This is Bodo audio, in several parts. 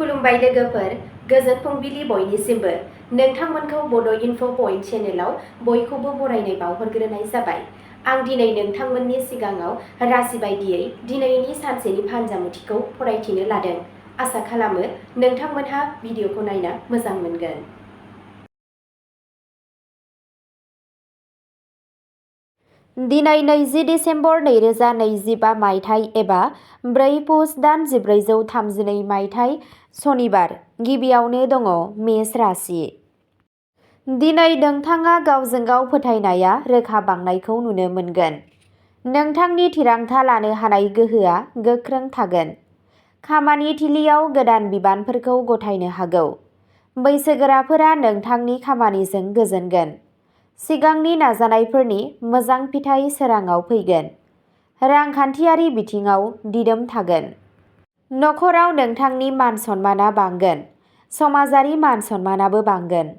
खुलुमबाय लोगोफोर, गोजोन फुंबिलि बयनिसिमबो। नोंथांमोनखौ बड' इनफ' पइन्ट चेनेलाव बयखौबो बरायनाय बावहरग्रोनाय जाबाय। आं दिनै नोंथांमोननि सिगाङाव राशि बायदियै दिनैनि सानसेनि फानजामुथिखौ फरायथिनो लादों। आसा खालामो नोंथांमोनहा भिडिअखौ नायना मोजां मोनगोन। दिनै 20 डिसेम्बर 2025 मायथाइ एबा 4 पुस दान 1432 मायथाइ सनिबार। गिबियावनो दङ मेष राशि। दिनै नोंथाङा गावजों गाव फोथायनाया रोखा बांनायखौ नुनो मोनगोन। नोंथांनि थिरांथा लानो हानाय गोहोआ गोख्रों थागोन। खामानि थिलियाव गोदान बिबानफोरखौ गथायनो हागौ। बैसोगोराफोरा नोंथांनि खामानिजों गोजोनगोन। सिगांनि नाजानायफोरनि मोजां फिथाइ सोराङाव फैगोन। रांखान्थियारि बिथिङाव दिदोम थागोन। नखराव नोंथांनि मान सन्माना बांगोन। समाजारि मान सन्मानाबो बांगोन।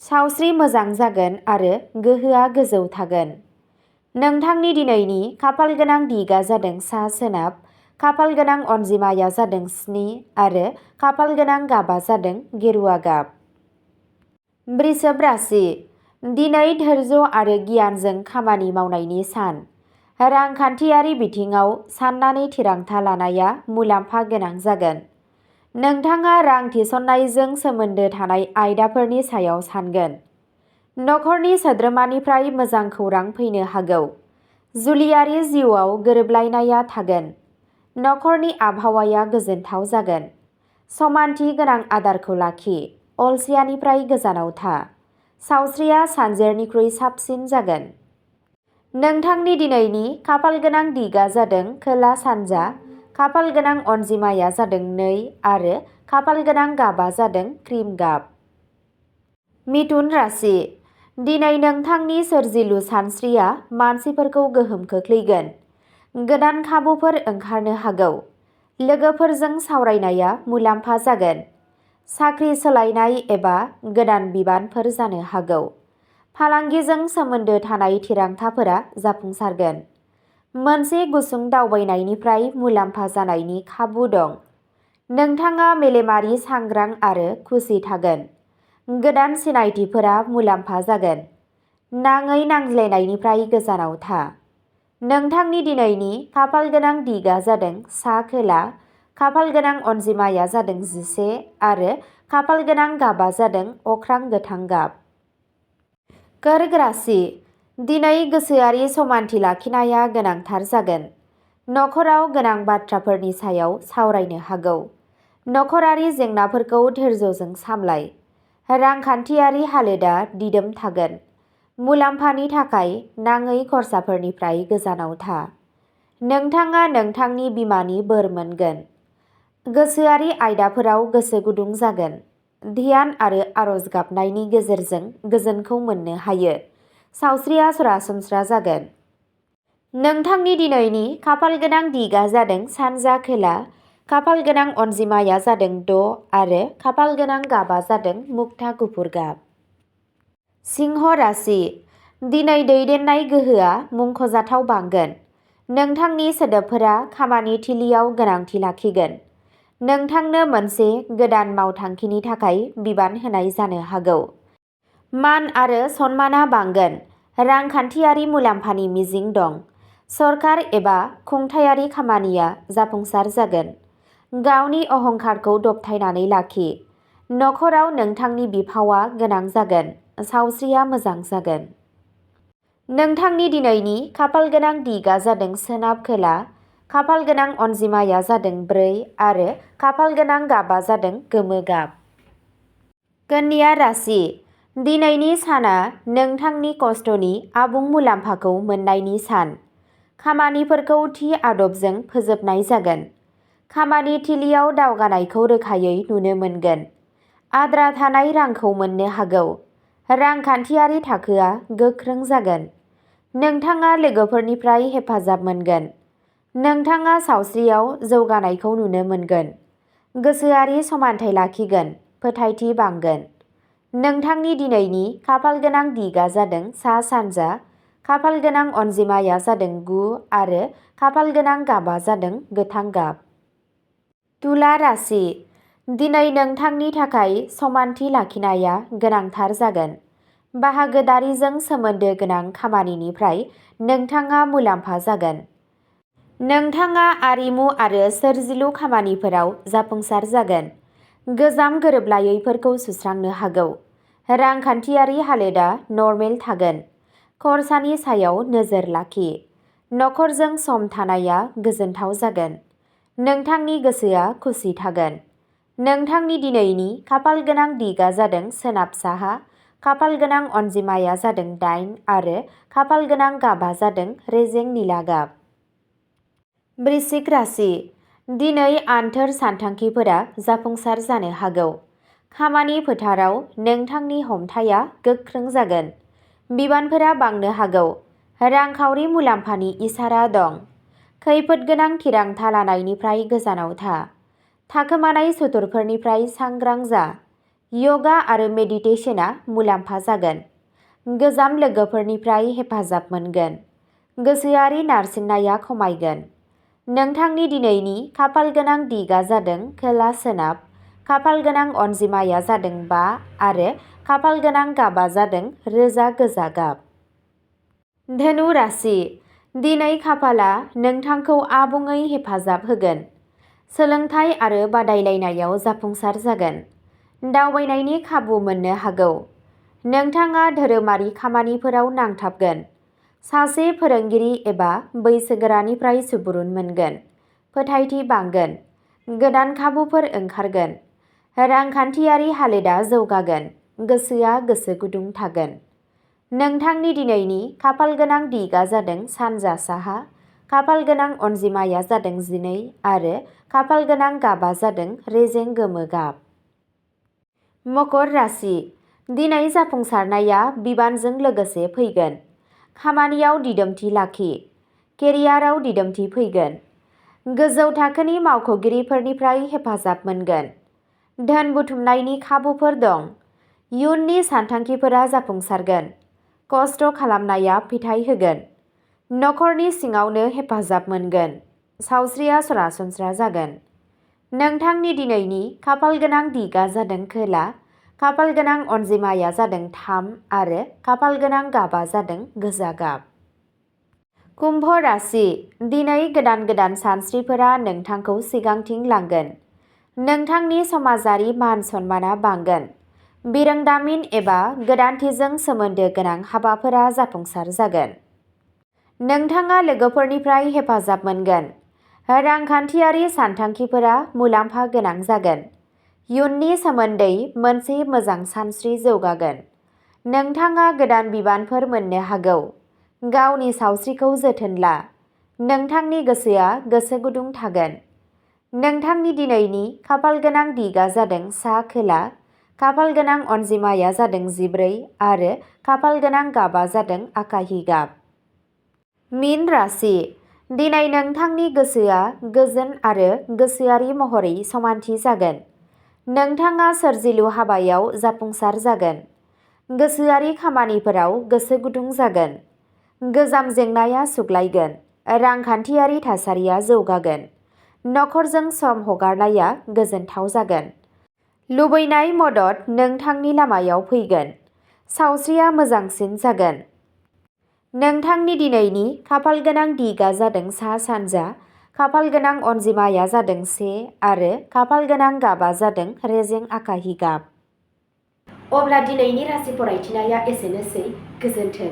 सावस्रि मोजां जागोन आरो गोहोआ गोजौ थागोन। नोंथांनि दिनैनि खाफालगोनां दिगा जादों सा सोनाब, खाफालगोनां अनजिमाया जादों 7 आरो खाफालगोनां गाबा जादों गेरुवा गाब। वृषभ राशि। दिनै धैर्य आरो गियानजों खामानि मावनायनि सान। रांखान्थियारि बिथिङाव साननानै थिरांथा लानाया मुलाम्फा गोनां जागोन। नोंथाङा रां थिसननायजों सोमोन्दो थानाय आयदाफोरनि सायाव सानगोन। नखरनि सोद्रोमानिफ्राय मोजां खौरां फैनो हागौ। जुलियारि जिउआव गोरोबलायनाया थागोन। नखरनि आबहावाया गोजोनथाव जागोन। समानथि गोनां आदारखौ लाखि। अलसियानिफ्राय गोजानाव था। सावस्रिया सानजेरनिख्रुइ साबसिन जागोन। नोंथांनि दिनैनि खाफालगोनां दिगा जादों खोला सानजा, खाफालगोनां अनजिमाया जादों 2 आरो खाफालगोनां गाबा जादों क्रिम गाब। मिथुन राशि। दिनै नोंथांनि सोरजिलु सानस्रिया मानसिफोरखौ गोहोम खोख्लैगोन। गोदान खाबुफोर ओंखारनो हागौ। लोगोफोरजों सावरायनाया मुलाम्फा जागोन। साख्रि सोलायनाय एबा गोदान बिबानफोर जानो हागौ। फालांगिजों सोमोन्दो थानाय थिरांथाफोरा जाफुंसारगोन। मोनसे गुसुं दावबायनायनिफ्राय मुलाम्फा जानायनि खाबु दं। नोंथाङा मेलेमारि सांग्रां आरो खुसि थागोन। गोदान सिनायथिफोरा मुलाम्फा जागोन। नाङै नांज्लायनायनिफ्राय गोजानाव था। नोंथांनि दिनैनि खाफालगोनां दिगा जादों सा खोला, खाफालगोनां अनजिमाया जादों 11 आरो खाफालगोनां गाबा जादों अख्रां गोथां गाब। कर्क राशि। दिनै गोसोआरि समानथि लाखिनाया गोनांथार जागोन। नखराव गोनां बाथ्राफोरनि सायाव सावरायनो हागौ। नखरारि जेंनाफोरखौ धैर्यजों सामलाय। रांखान्थियारि हालोदा दिदोम थागोन। मुलाम्फानि थाखाय नाङै खरसाफोरनिफ्राय गोजानाव था। नोंथाङा नोंथांनि बिमानि बोर मोनगोन। गोसोआरि आयदाफोराव गोसो गुदुं जागोन। ध्यान आरो आरज गाबनायनि गेजेरजों गोजोनखौ मोननो हायो। सावस्रिया सरासनस्रा जागोन। नोंथांनि दिनैनि खाफालगोनां दिगा जादों सानजा खोला, खाफालगोनां अनजिमाया जादों 6 आरो खाफालगोनां गाबा जादों मुक्ता गुफुर गाब। सिंह राशि। दिनै दैदेननाय गोहोआ मुंख'जाथाव बांगोन। नोंथांनि सोदोबफोरा खामानि थिलियाव गोनांथि लाखिगोन। नोंथांनो मोनसे गोदान मावथांखिनि थाखाय बिबान होनाय जानो हागौ। मान आरो सन्माना बांगोन। रांखान्थियारि मुलाम्फानि मिजिं दं। सरकार एबा खुंथायारि खामानिया जाफुंसार जागोन। गावनि अहंकारखौ दबथायनानै लाखि। नखराव नोंथांनि बिफावआ गोनां जागोन। सावस्रिया मोजां जागोन। नोंथांनि दिनैनि खाफालगोनां दिगा जादों सोनाब खोला, खाफालगोनां अनजिमाया जादों 4 आरो खाफालगोनां गाबा जादों गोमो गाब। कन्या राशि। दिनैनि साना नोंथांनि खस्थ'नि आबुं मुलाम्फाखौ मोन्नायनि सान। खामानिफोरखौ थि आदबजों फोजोबनाय जागोन। खामानि थिलियाव दावगानायखौ रोखायै नुनो मोनगोन। आद्रा थानाय रांखौ मोननो हागौ। रांखान्थियारि थाखोआ गोख्रों जागोन। नोंथाङा लोगोफोरनिफ्राय हेफाजाब मोनगोन। नोंथाङा सावस्रियाव जौगानायखौ नुनो मोनगोन। गोसोआरि समानथाय लाखिगोन। फोथायथि बांगोन। नोंथांनि दिनैनि खाफालगोनां दिगा जादों सा सानजा, खाफालगोनां अनजिमाया जादों 9 आरो खाफालगोनां गाबा जादों गोथां गाब। तुला राशि। दिनै नोंथांनि थाखाय समानथि लाखिनाया गोनांथार जागोन। बाहागोदारिजों सोमोन्दो गोनां खामानिनिफ्राय नोंथाङा मुलाम्फा जागोन। नोंथाङा आरिमु आरो सोरजिलु खामानिफोराव जाफुंसार जागोन। गोजाम गोरोबलायैफोरखौ सुस्रांनो हागौ। रांखान्थियारि हालोदा नर्मेल थागोन। खरसानि सायाव नोजोर लाखि। नखरजों सम थानाया गोजोनथाव जागोन। नोंथांनि गोसोआ खुसि थागोन। नोंथांनि दिनैनि खाफालगोनां दिगआ जादों सोनाब-साहा, खाफालगोनां अनजिमाया जादों 8 आरो खाफालगोनां गाबआ जादों रेजें निला गाब। वृश्चिक राशि। दिनै आन्थोर सानथांखिफोरा जाफुंसार जानो हागौ। खामानि फोथाराव नोंथांनि हमथाया गोख्रों जागोन। बिबानफोरा बांनो हागौ। रांखावरि मुलाम्फानि इसारा दं। खैफोदगोनां थिरांथा लानायनिफ्राय गोजानाव था। थाखोमानाय सुथुरफोरनिफ्राय सांग्रां जा। यगा आरो मेडिटेशनआ मुलाम्फा जागोन। गोजाम लोगोफोरनिफ्राय हेफाजाब मोनगोन। गोसोआरि नारसिननाया खमायगोन। नोंथांनि दिनैनि खाफालगोनां दिगआ जादों खोला-सोनाब, खाफालगोनां अनजिमाया जादों 5 आरो खाफालगोनां गाबआ जादों रोजा गोजा गाब। धनु राशि। दिनै खाफालआ नोंथांखौ आबुङै हेफाजाब होगोन। सोलोंथाइ आरो बादायलायनायाव जाफुंसार जागोन। दावबायनायनि खाबु मोननो हागौ। नोंथाङा धोरोमारि खामानिफोराव नांथाबगोन। सासे फोरोंगिरि एबा बैसोगोरानिफ्राय सुबुरुन मोनगोन। फोथायथि बांगोन। गोदान खाबुफोर ओंखारगोन। रांखान्थियारि हालोदा जौगागोन। गोसोआ गोसो गुदुं थागोन। नोंथांनि दिनैनि खाफालगोनां दिगआ जादों सानजा-साहा, खाफालगोनां अनजिमाया जादों 12 आरो खाफालगोनां गाबआ जादों रेजें गोमो गाब। मकर राशि। दिनै जाफुंसारनाया बिबानजों लोगोसे फैगोन। खामानियाव दिदोमथि लाखि। केरियारआव दिदोमथि फैगोन। गोजौ थाखोनि मावख'गिरिफोरनिफ्राय हेफाजाब मोनगोन। धोन बुथुमनायनि खाबुफोर दं। इयुननि सानथांखिफोरा जाफुंसारगोन। खस्थ' खालामनाया फिथाय होगोन। नखरनि सिङावनो हेफाजाब मोनगोन। सावस्रिया सरासनस्रा जागोन। नोंथांनि दिनैनि खाफालगोनां दिगआ जादों खोला, खाफालगोनां अनजिमाया जादों 3 आरो खाफालगोनां गाबआ जादों गोजा गाब। कुम्भ राशि। दिनै गोदान गोदान सानस्रिफोरा नोंथांखौ सिगांथिं लांगोन। नोंथांनि समाजारि मान-सन्मानआ बांगोन। बिरोंदामिन एबा गोदानथिजों सोमोन्दो गोनां हाबाफोरा जाफुंसार जागोन। नोंथाङा लोगोफोरनिफ्राय हेफाजाब मोनगोन। रांखान्थियारि सानथांखिफोरा मुलाम्फा गोनां जागोन। इयुननि सोमोन्दै मोनसे मोजां सानस्रि जौगागोन। नोंथाङा गोदान बिबानफोर मोननो हागौ। गावनि सावस्रिखौ जोथोन ला। नोंथांनि गोसोआ गोसो गुदुं थागोन। नोंथांनि दिनैनि खाफालगोनां दिगआ जादों सा-खोला, खाफालगोनां अनजिमाया जादों 14 आरो खाफालगोनां गाबआ जादों आकाहि गाब। मीन राशि। दिनै नोंथांनि गोसोआ गोजोन आरो गोसोआरि महरै समानथि जागोन। नोंथाङा सोरजिलु हाबायाव जाफुंसार जागोन। गोसोआरि खामानिफोराव गोसो गुदुं जागोन। गोजाम जेंनाया सुग्लायगोन। रांखान्थियारि थासारिया जौगागोन। नखरजों सम हगारनाया गोजोनथाव जागोन। लुबैनाय मदद नोंथांनि लामायाव फैगोन। सावस्रिया मोजांसिन जागोन। नोंथांनि दिनैनि खाफालगोनां दिगआ जादों सा-सानजा, खाफालगोनां अनजिमाया जादों 1 आरो खाफालगोनां गाबआ जादों रेजें आकाहि गाब। अब्ला दिनैनि राशि फरायथिनाया एसेनोसै। गोजोन्थों।